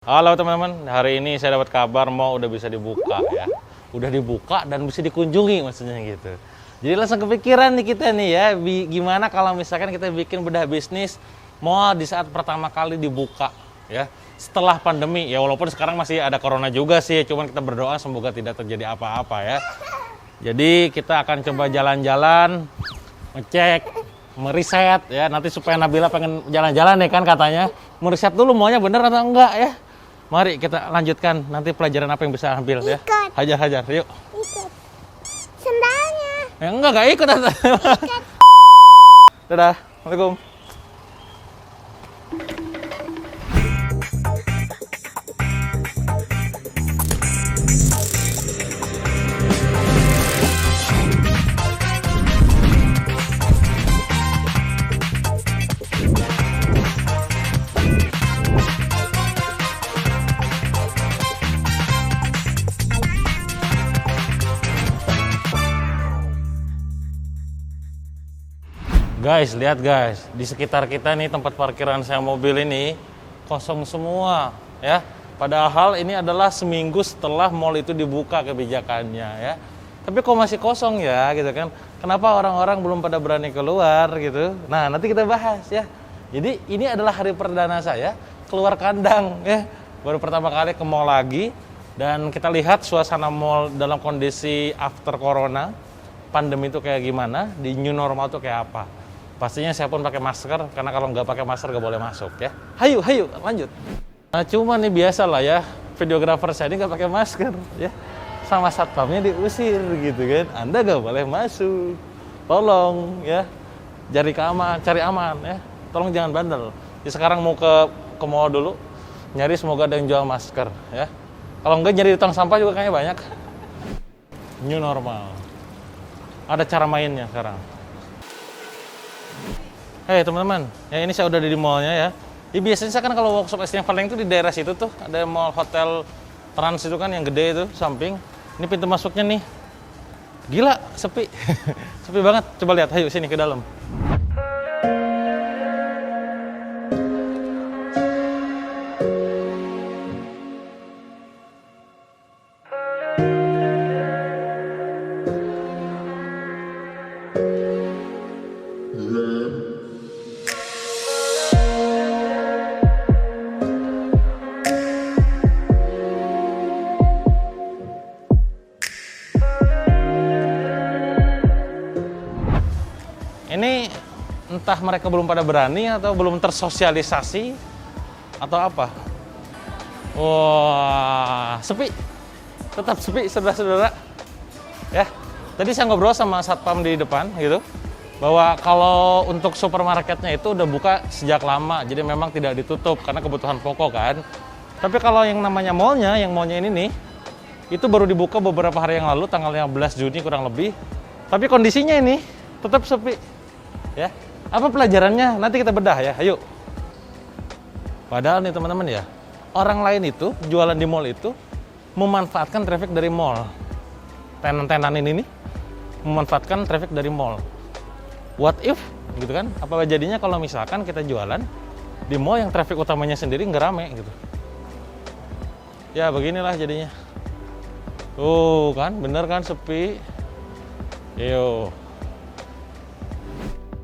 Halo teman-teman, hari ini saya dapat kabar mall udah bisa dibuka ya. Udah dibuka dan bisa dikunjungi maksudnya gitu. Jadi langsung kepikiran nih kita nih ya, gimana kalau misalkan kita bikin bedah bisnis mall di saat pertama kali dibuka ya. Setelah pandemi, ya walaupun sekarang masih ada corona juga sih, cuman kita berdoa semoga tidak terjadi apa-apa ya. Jadi kita akan coba jalan-jalan, ngecek, meriset ya, nanti supaya Nabila pengen jalan-jalan nih kan katanya. Meriset dulu maunya bener atau enggak ya. Mari kita lanjutkan, nanti pelajaran apa yang bisa ambil ya. Hajar-hajar, yuk. Ikut. Sendalnya. Ya enggak ikut. Dadah, Assalamualaikum. Guys, lihat guys, di sekitar kita nih tempat parkiran saya mobil ini kosong semua ya. Padahal ini adalah seminggu setelah mall itu dibuka kebijakannya ya. Tapi kok masih kosong ya gitu kan. Kenapa orang-orang belum pada berani keluar gitu. Nah, nanti kita bahas ya. Jadi ini adalah hari perdana saya keluar kandang ya. Baru pertama kali ke mall lagi. Dan kita lihat suasana mall dalam kondisi after corona. Pandemi itu kayak gimana, di new normal itu kayak apa. Pastinya saya pun pakai masker, karena kalau nggak pakai masker nggak boleh masuk ya. Hayu, lanjut. Nah, cuma nih biasa lah ya, videografer saya ini nggak pakai masker ya. Sama satpamnya diusir gitu kan. Anda nggak boleh masuk. Tolong ya, cari aman ya. Tolong jangan bandel. Jadi sekarang mau ke mall dulu, nyari semoga ada yang jual masker ya. Kalau nggak nyari di tong sampah juga kayaknya banyak. New normal. Ada cara mainnya sekarang. Hei teman-teman, ya ini saya udah di mallnya ya. Ya biasanya saya kan kalau workshop yang paling itu di daerah situ tuh, ada mall hotel Trans itu kan yang gede itu samping. Ini pintu masuknya nih. Gila, sepi. Sepi banget. Coba lihat, ayo sini ke dalam. Ini entah mereka belum pada berani atau belum tersosialisasi atau apa. Wah, sepi. Tetap sepi, saudara-saudara. Ya, tadi saya ngobrol sama satpam di depan gitu, bahwa kalau untuk supermarketnya itu udah buka sejak lama, jadi memang tidak ditutup karena kebutuhan pokok kan. Tapi kalau yang namanya mallnya, yang mallnya ini nih, itu baru dibuka beberapa hari yang lalu, tanggal 15 Juni kurang lebih. Tapi kondisinya ini tetap sepi. Ya, apa pelajarannya? Nanti kita bedah ya. Ayo. Padahal nih teman-teman ya, orang lain itu jualan di mall itu memanfaatkan traffic dari mall. Tenan-tenan ini nih memanfaatkan traffic dari mall. What if gitu kan? Apa jadinya kalau misalkan kita jualan di mall yang traffic utamanya sendiri nggak rame gitu? Ya beginilah jadinya. Tuh kan, bener kan sepi. Yo.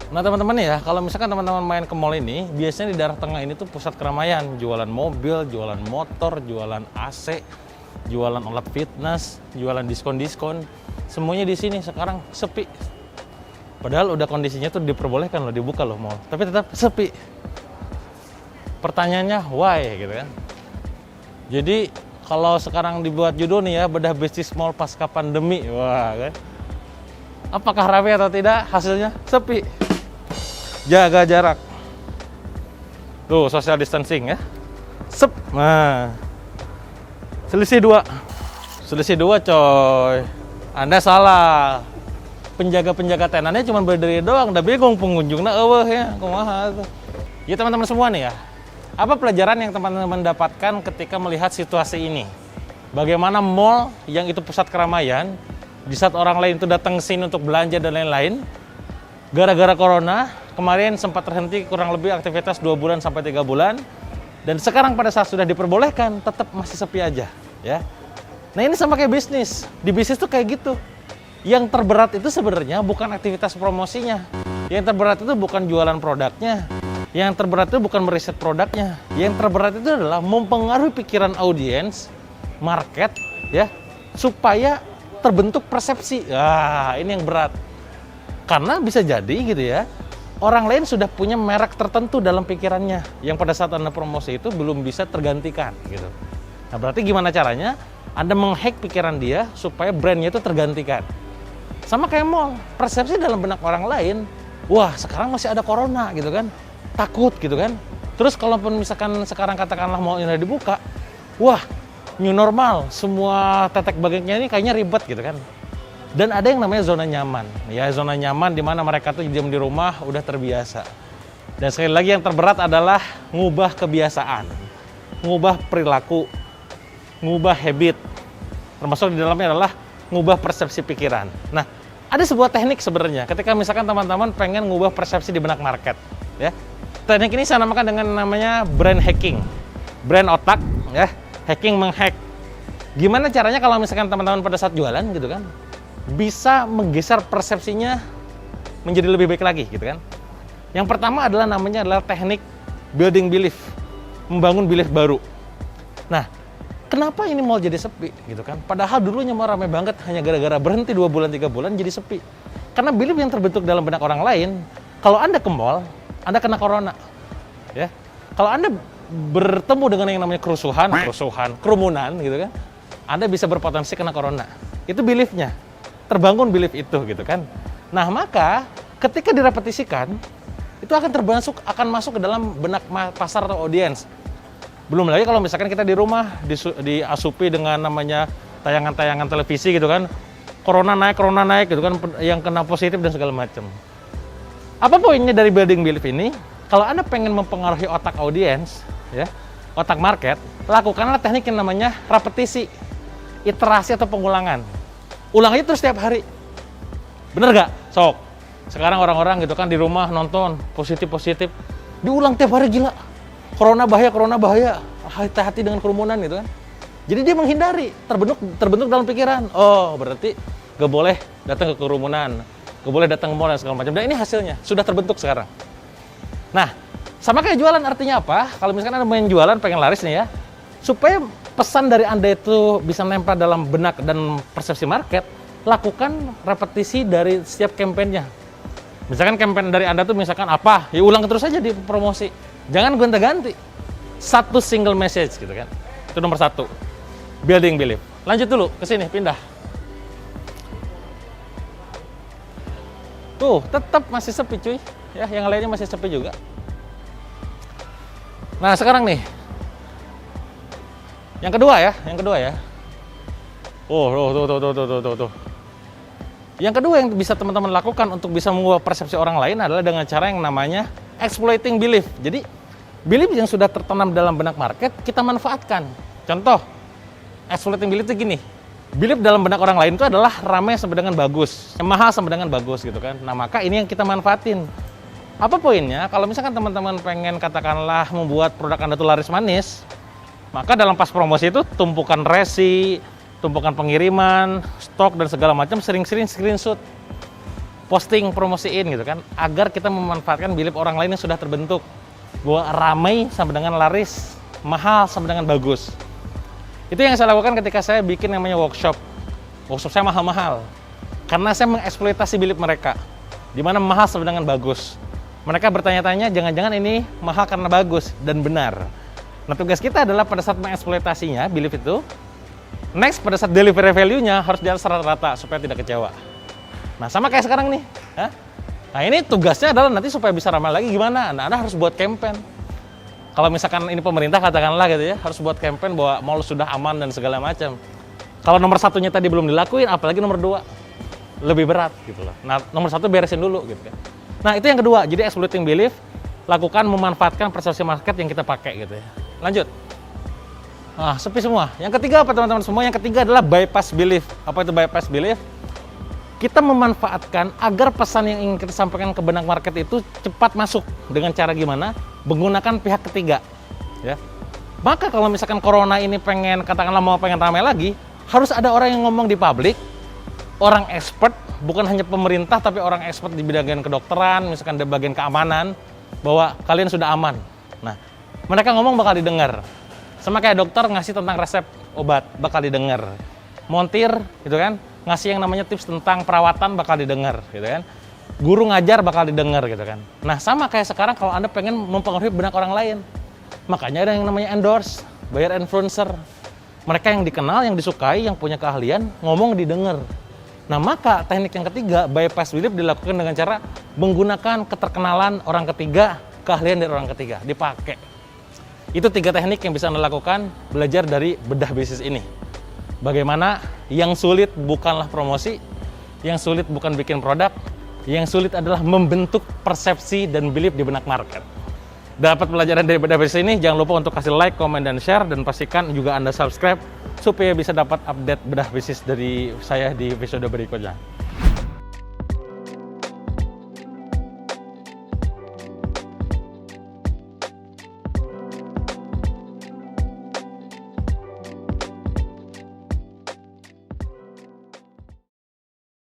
Nah teman-teman ya, kalau misalkan teman-teman main ke mall ini, biasanya di daerah tengah ini tuh pusat keramaian, jualan mobil, jualan motor, jualan AC, jualan alat fitness, jualan diskon-diskon, semuanya di sini sekarang sepi. Padahal udah kondisinya tuh diperbolehkan loh, dibuka loh mall, tapi tetap sepi. Pertanyaannya why gitu kan? Jadi kalau sekarang dibuat judul nih ya, bedah bisnis mall pasca pandemi, wah kan? Apakah ramai atau tidak? Hasilnya sepi. Jaga jarak. Tuh, social distancing ya. Sep. Nah. Selisih 2. Selisih 2, coy. Anda salah. Penjaga-penjaga tenannya cuma berdiri doang, udah bingung pengunjungnya eueuh ya. Kumaha tuh. Ya teman-teman semua nih ya. Apa pelajaran yang teman-teman dapatkan ketika melihat situasi ini? Bagaimana mall yang itu pusat keramaian, di saat orang lain itu datang ke sini untuk belanja dan lain-lain, gara-gara corona, kemarin sempat terhenti kurang lebih aktivitas 2 bulan sampai 3 bulan. Dan sekarang pada saat sudah diperbolehkan, tetap masih sepi aja, ya. Nah ini sama kayak bisnis. Di bisnis tuh kayak gitu. Yang terberat itu sebenarnya bukan aktivitas promosinya. Yang terberat itu bukan jualan produknya. Yang terberat itu bukan meriset produknya. Yang terberat itu adalah mempengaruhi pikiran audiens, market, ya, supaya terbentuk persepsi. Ini yang berat. Karena bisa jadi gitu ya, orang lain sudah punya merek tertentu dalam pikirannya yang pada saat Anda promosi itu belum bisa tergantikan gitu. Nah, berarti gimana caranya? Anda menghack pikiran dia supaya brandnya itu tergantikan. Sama kayak mall, persepsi dalam benak orang lain, wah sekarang masih ada corona gitu kan, takut gitu kan. Terus kalaupun misalkan sekarang katakanlah mall ini dibuka, wah new normal, semua tetek bagiknya ini kayaknya ribet gitu kan. Dan ada yang namanya zona nyaman. Ya, zona nyaman di mana mereka tuh diam di rumah udah terbiasa. Dan sekali lagi yang terberat adalah ngubah kebiasaan, ngubah perilaku, ngubah habit. Termasuk di dalamnya adalah ngubah persepsi pikiran. Nah, ada sebuah teknik sebenarnya ketika misalkan teman-teman pengen ngubah persepsi di benak market, ya. Teknik ini saya namakan dengan namanya brand hacking. Brand otak, ya, hacking menghack. Gimana caranya kalau misalkan teman-teman pada saat jualan gitu kan, bisa menggeser persepsinya menjadi lebih baik lagi gitu kan. Yang pertama namanya adalah teknik building belief, membangun belief baru. Nah, kenapa ini mall jadi sepi gitu kan? Padahal dulunya mall ramai banget, hanya gara-gara berhenti 2 bulan 3 bulan jadi sepi. Karena belief yang terbentuk dalam benak orang lain, kalau Anda ke mall, Anda kena corona. Ya. Kalau Anda bertemu dengan yang namanya kerumunan gitu kan, Anda bisa berpotensi kena corona. Itu beliefnya. Terbangun belief itu gitu kan. Nah, maka ketika direpetisikan itu akan masuk ke dalam benak pasar atau audiens. Belum lagi kalau misalkan kita di rumah diasupi dengan namanya tayangan-tayangan televisi gitu kan. Corona naik gitu kan, yang kena positif dan segala macam. Apa poinnya dari building belief ini? Kalau Anda pengen mempengaruhi otak audiens, ya, otak market, lakukanlah teknik yang namanya repetisi, iterasi atau pengulangan. Ulang aja terus setiap hari. Bener gak? Sok. Sekarang orang-orang gitu kan di rumah nonton positif. Diulang tiap hari, gila. Corona bahaya. Hati-hati dengan kerumunan gitu kan. Jadi dia menghindari, terbentuk dalam pikiran. Oh, berarti gak boleh datang ke kerumunan. Gak boleh datang ke mall dan segala macam. Dan ini hasilnya sudah terbentuk sekarang. Nah, sama kayak jualan, artinya apa? Kalau misalkan Anda main jualan pengen laris nih ya, supaya pesan dari Anda itu bisa nempel dalam benak dan persepsi market, lakukan repetisi dari setiap kampanyenya. Misalkan kampanye dari Anda tuh misalkan apa, ya ulang terus aja di promosi. Jangan gonta-ganti. Satu single message gitu kan. Itu nomor 1. Building belief. Lanjut dulu ke sini, pindah. Tuh, tetap masih sepi cuy. Ya, yang lainnya masih sepi juga. Nah, sekarang nih. Yang kedua ya. Oh, tuh. Yang kedua yang bisa teman-teman lakukan untuk bisa mengubah persepsi orang lain adalah dengan cara yang namanya exploiting belief. Jadi, belief yang sudah tertanam dalam benak market, kita manfaatkan. Contoh, exploiting belief itu gini. Belief dalam benak orang lain itu adalah ramai sama dengan bagus, mahal sama dengan bagus gitu kan. Nah, maka ini yang kita manfaatin. Apa poinnya? Kalau misalkan teman-teman pengen katakanlah membuat produk Anda tuh laris manis, maka dalam pas promosi itu tumpukan resi, tumpukan pengiriman, stok dan segala macam sering-sering screenshot, posting, promosiin gitu kan, agar kita memanfaatkan belief orang lain yang sudah terbentuk bahwa ramai sama dengan laris, mahal sama dengan bagus. Itu yang saya lakukan ketika saya bikin namanya workshop. Workshop saya mahal-mahal karena saya mengeksploitasi belief mereka, di mana mahal sama dengan bagus. Mereka bertanya-tanya, jangan-jangan ini mahal karena bagus dan benar. Nah, tugas kita adalah pada saat mengeksploitasinya, belief itu, next pada saat delivery value-nya harus di atas rata-rata supaya tidak kecewa. Nah, sama kayak sekarang nih. Nah, ini tugasnya adalah nanti supaya bisa ramai lagi gimana? Nah, Anda harus buat campaign. Kalau misalkan ini pemerintah katakanlah gitu ya, harus buat campaign bahwa mall sudah aman dan segala macam. Kalau nomor 1-nya tadi belum dilakuin, apalagi nomor 2. Lebih berat gitu loh. Nah, nomor 1 beresin dulu gitu kan. Nah, itu yang kedua. Jadi exploiting belief, lakukan memanfaatkan persepsi market yang kita pakai gitu ya. Lanjut. Nah, sepi semua. Yang ketiga apa teman-teman semua? Yang ketiga adalah bypass belief. Apa itu bypass belief? Kita memanfaatkan agar pesan yang ingin kita sampaikan ke benak market itu cepat masuk. Dengan cara gimana? Menggunakan pihak ketiga. Ya. Maka kalau misalkan corona ini pengen, katakanlah mau pengen ramai lagi, harus ada orang yang ngomong di publik, orang expert, bukan hanya pemerintah, tapi orang expert di bidang kedokteran, misalkan di bagian keamanan, bahwa kalian sudah aman. Nah, mereka ngomong bakal didengar. Sama kayak dokter ngasih tentang resep obat, bakal didengar. Montir, gitu kan, ngasih yang namanya tips tentang perawatan, bakal didengar, gitu kan. Guru ngajar bakal didengar, gitu kan. Nah, sama kayak sekarang kalau Anda pengen mempengaruhi benak orang lain, makanya ada yang namanya endorse, bayar influencer. Mereka yang dikenal, yang disukai, yang punya keahlian, ngomong didengar. Nah, maka teknik yang ketiga, bypass belief dilakukan dengan cara menggunakan keterkenalan orang ketiga, keahlian dari orang ketiga, dipakai. Itu 3 teknik yang bisa Anda lakukan, belajar dari bedah bisnis ini. Bagaimana yang sulit bukanlah promosi, yang sulit bukan bikin produk, yang sulit adalah membentuk persepsi dan belief di benak market. Dapat pelajaran dari bedah bisnis ini, jangan lupa untuk kasih like, komen, dan share, dan pastikan juga Anda subscribe supaya bisa dapat update bedah bisnis dari saya di episode berikutnya.